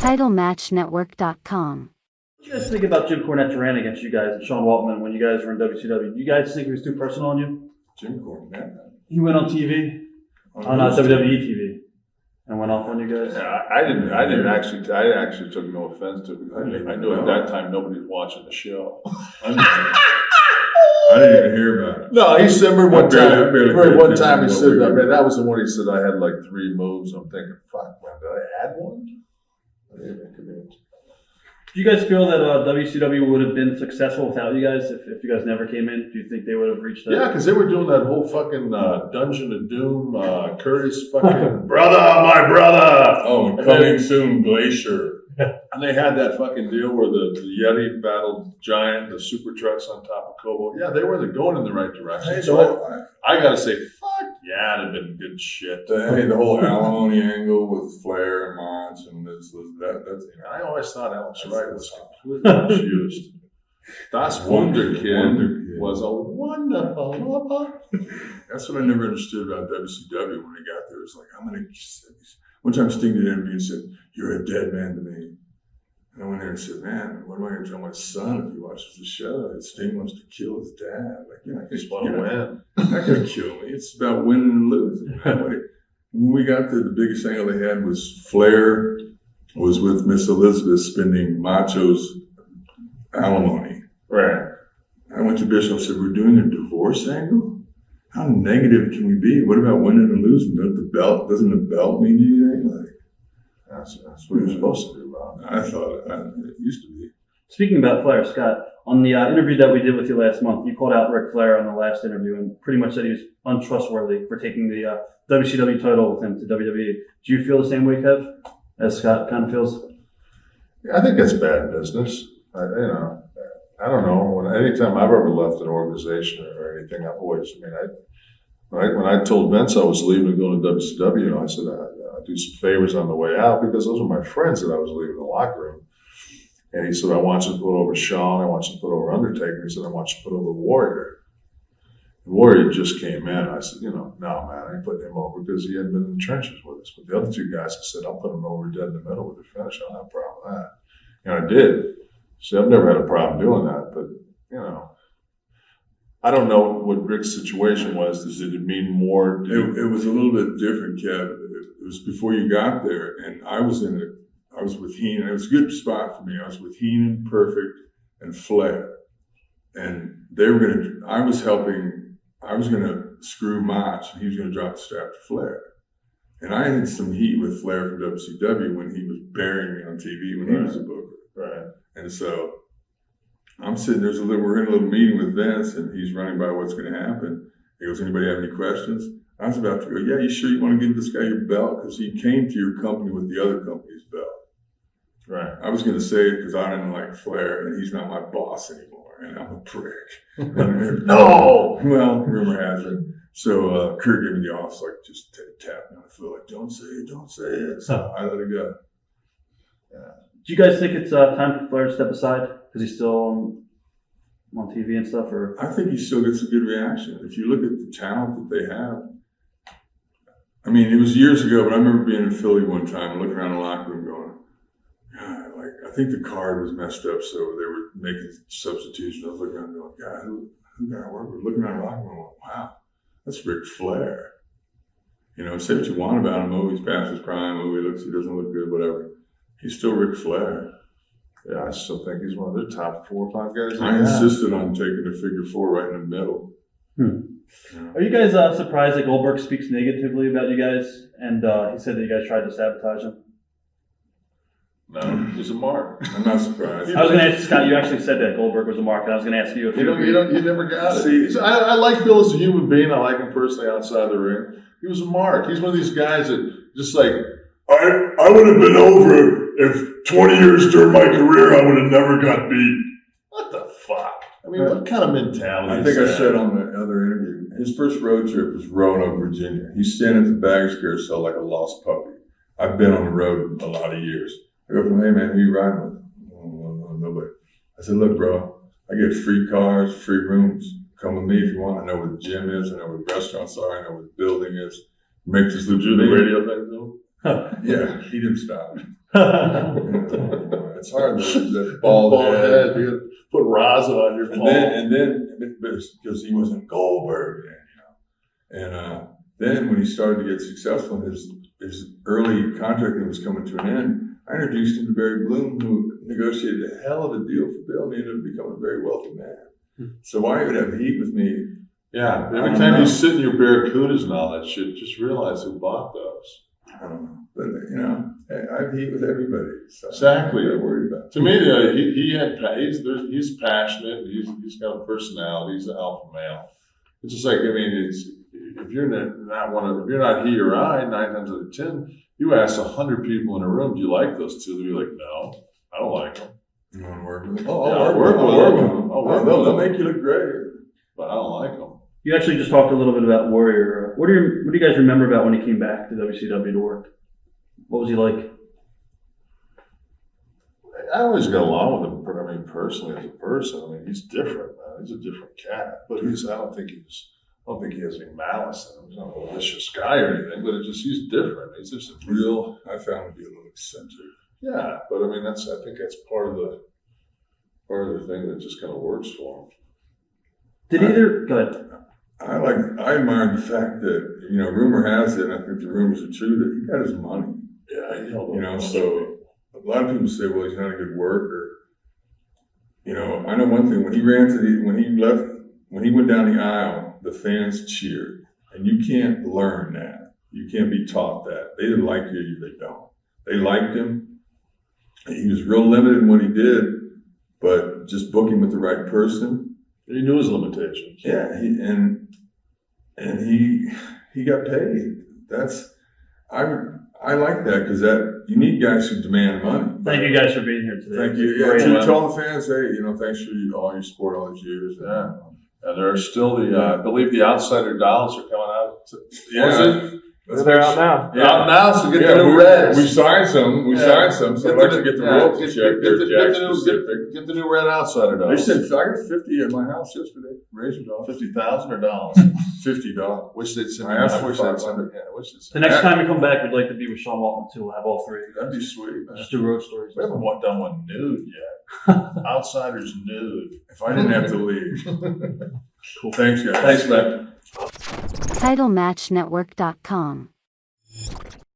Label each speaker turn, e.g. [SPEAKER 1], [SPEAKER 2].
[SPEAKER 1] TitleMatchNetwork.com.
[SPEAKER 2] What do you guys think about Jim Cornette's rant against you guys and Sean Waltman when you guys were in WCW? Do you guys think he was too personal on you?
[SPEAKER 3] Jim Cornette.
[SPEAKER 2] He went on TV, on WWE TV, and went off on you guys.
[SPEAKER 4] Yeah, I actually took no offense to it because I knew at that time nobody was watching the show.
[SPEAKER 3] I didn't even hear about it.
[SPEAKER 4] No, he said one
[SPEAKER 3] barely
[SPEAKER 4] time he said
[SPEAKER 3] we
[SPEAKER 4] that.
[SPEAKER 3] were-
[SPEAKER 4] Man, that was the one he said I had like 3 moves. I'm thinking, fuck, man, did I add one?
[SPEAKER 2] Do you guys feel that WCW would have been successful without you guys if you guys never came in? Do you think they would have reached that?
[SPEAKER 4] Yeah, because they were doing that whole fucking Dungeon of Doom, Curtis fucking brother, my brother.
[SPEAKER 3] Oh, and coming soon, Glacier.
[SPEAKER 4] And they had that fucking deal where the Yeti battled Giant, the super trucks on top of Kobo. Yeah, they were going in the right direction. So I gotta say, fuck yeah, it'd have been good shit.
[SPEAKER 3] The whole alimony angle with Flair and Mons and that's
[SPEAKER 4] I always thought Alex Wright was completely confused. Das Wunderkind was a wonderful lover.
[SPEAKER 3] That's what I never understood about WCW when they got there. It was like, one time Sting did an interview and said, "You're a dead man to me." And I went there and said, "Man, what am I going to tell my son if he watches the show? Sting wants to kill his dad. Like, you're not going to kill me. It's about winning and losing." When we got there, the biggest angle they had was Flair was with Miss Elizabeth spending Macho's alimony.
[SPEAKER 4] Right.
[SPEAKER 3] I went to Bishop and said, "We're doing a divorce angle? How negative can we be? What about winning and losing? Doesn't the belt mean anything?" Like,
[SPEAKER 4] that's what you're supposed to do, Rob.
[SPEAKER 3] I thought it used to be.
[SPEAKER 2] Speaking about Flair, Scott, on the interview that we did with you last month, you called out Ric Flair on the last interview and pretty much said he was untrustworthy for taking the WCW title with him to WWE. Do you feel the same way, Kev, as Scott kind of feels?
[SPEAKER 4] Yeah, I think that's bad business. I don't know. Anytime I've ever left an organization or anything, I've always, when I told Vince I was leaving to go to WCW, I said I'd do some favors on the way out because those were my friends that I was leaving the locker room. And he said, "I want you to put over Shawn. I want you to put over Undertaker." He said, "I want you to put over Warrior." And Warrior just came in. I said, no, man, I ain't putting him over because he hadn't been in the trenches with us. But the other 2 guys, I said, "I'll put him over dead in the middle with the finish. I don't have a problem with that." And I did. See, I've never had a problem doing that, but, I don't know what Rick's situation was. Did it mean more?
[SPEAKER 3] It was a little bit different, Kev. It was before you got there, and I was with Heenan. It was a good spot for me. I was with Heenan, Perfect, and Flair. And I was going to screw Mach, and he was going to drop the strap to Flair. And I had some heat with Flair from WCW when he was burying me on TV when he was a booker.
[SPEAKER 4] Right.
[SPEAKER 3] And so I'm sitting there, we're in a little meeting with Vince, and he's running by what's going to happen. He goes, "Anybody have any questions?" I was about to go, "Yeah, you sure you want to give this guy your belt? Because he came to your company with the other company's belt."
[SPEAKER 4] Right.
[SPEAKER 3] I was going to say it because I didn't like Flair, and he's not my boss anymore, and I'm a prick.
[SPEAKER 4] No!
[SPEAKER 3] Well, rumor has it. So Kurt gave me the office, like, just tap me on the foot, like, don't say it. So I let it go.
[SPEAKER 2] Yeah. Do you guys think it's time for Flair to step aside because he's still on TV and stuff? Or
[SPEAKER 3] I think he still gets a good reaction. If you look at the talent that they have, it was years ago, but I remember being in Philly one time and looking around the locker room going, "God, I think the card was messed up, so they were making substitutions." I was looking around going, "God, who can I work with?" Looking around the locker room going, "Wow, that's Ric Flair." Say what you want about him. Oh, he's past his prime. Oh, he doesn't look good, whatever. He's still Ric Flair.
[SPEAKER 4] Yeah, I still think he's one of their top 4 or 5 guys.
[SPEAKER 3] I insisted on taking a figure 4 right in the middle.
[SPEAKER 2] Are you guys surprised that Goldberg speaks negatively about you guys? And he said that you guys tried to sabotage him.
[SPEAKER 4] No, he's a mark.
[SPEAKER 3] I'm not surprised.
[SPEAKER 2] I was going to ask Scott. You actually said that Goldberg was a mark, and I was going to ask you if
[SPEAKER 4] you never got it. See, I like Bill as a human being. I like him personally outside the ring. He was a mark. He's one of these guys that just like I would have been over if 20 years during my career I would have never got beat. What the fuck? What kind of mentality?
[SPEAKER 3] I think I said on the other interview, his first road trip was Roanoke, Virginia. He's standing at the baggage carousel like a lost puppy. I've been on the road a lot of years. I go from, "Hey man, who you riding with?" "Oh, nobody." I said, "Look, bro, I get free cars, free rooms. Come with me if you want. I know where the gym is. I know where the restaurants are. I know where the building is. Make this loop."
[SPEAKER 4] Did you do the radio thing, though?
[SPEAKER 3] Yeah, he didn't stop. It's hard that bald head.
[SPEAKER 4] You put rosin on your palm.
[SPEAKER 3] And then because he wasn't Goldberg then, And then when he started to get successful, his early contract that was coming to an end, I introduced him to Barry Bloom, who negotiated a hell of a deal for Bill, and he ended up becoming a very wealthy man. So why he would have heat with me?
[SPEAKER 4] Yeah, every time you sit in your Barracudas and all that shit, just realize who bought those.
[SPEAKER 3] I don't know, but I have heat with everybody. So
[SPEAKER 4] Exactly.
[SPEAKER 3] I'm not worried about it.
[SPEAKER 4] To me, he's passionate. He's got a personality. He's an alpha male. It's just like, I mean, if you're not he or I, 9 times out of 10, you ask 100 people in a room, do you like those two? They'll be like, no, I don't like them.
[SPEAKER 3] You want to work with them?
[SPEAKER 4] I'll work with them.
[SPEAKER 3] They'll make you look great.
[SPEAKER 4] But I don't like them.
[SPEAKER 2] You actually just talked a little bit about Warrior. What do you guys remember about when he came back to WCW to work? What was he like?
[SPEAKER 4] I always got along with him. I mean, personally, as a person, I mean, he's different, man. He's a different cat. But I don't think he has any malice in him. He's not a malicious guy or anything. But he's different. He's just a real.
[SPEAKER 3] I found him to be a little eccentric.
[SPEAKER 4] Yeah, but I mean, I think that's part of the thing that just kind of works for him.
[SPEAKER 2] Go ahead.
[SPEAKER 3] I admire the fact that, rumor has it, and I think the rumors are true, that he got his money.
[SPEAKER 4] Yeah,
[SPEAKER 3] So a lot of people say, well, he's not a good worker. I know one thing, when he went down the aisle, the fans cheered. And you can't learn that. You can't be taught that. They either like you or they don't. They liked him. He was real limited in what he did, but just book him with the right person.
[SPEAKER 4] He knew his limitations.
[SPEAKER 3] Yeah, and he got paid. I like that because you need guys who demand money.
[SPEAKER 2] Thank you guys for being here today.
[SPEAKER 3] Thank you. Yeah, tell the fans, hey, thanks for all your support all these years.
[SPEAKER 4] Yeah, and there are still I believe the Outsider dolls are coming out.
[SPEAKER 3] Yeah.
[SPEAKER 1] They're out now.
[SPEAKER 4] Yeah. Out now, so get the new Reds.
[SPEAKER 3] We signed some. So I'd like to get the royalty check there, Jack, specific.
[SPEAKER 4] Get the new Red Outsider dolls.
[SPEAKER 3] They said, I got 50 at my house yesterday. Razor dolls.
[SPEAKER 4] 50,000 or dollars?
[SPEAKER 3] $50.
[SPEAKER 4] Wish they'd send
[SPEAKER 3] I asked for 500.
[SPEAKER 2] The next time we come back, we'd like to be with Sean Waltman too. We'll have all three.
[SPEAKER 3] That'd be sweet, man.
[SPEAKER 2] Just do road stories.
[SPEAKER 4] We haven't done one nude yet. Outsiders nude.
[SPEAKER 3] If I didn't have to leave.
[SPEAKER 2] Cool.
[SPEAKER 3] Thanks, guys.
[SPEAKER 4] Thanks, man.
[SPEAKER 5] TitleMatchNetwork.com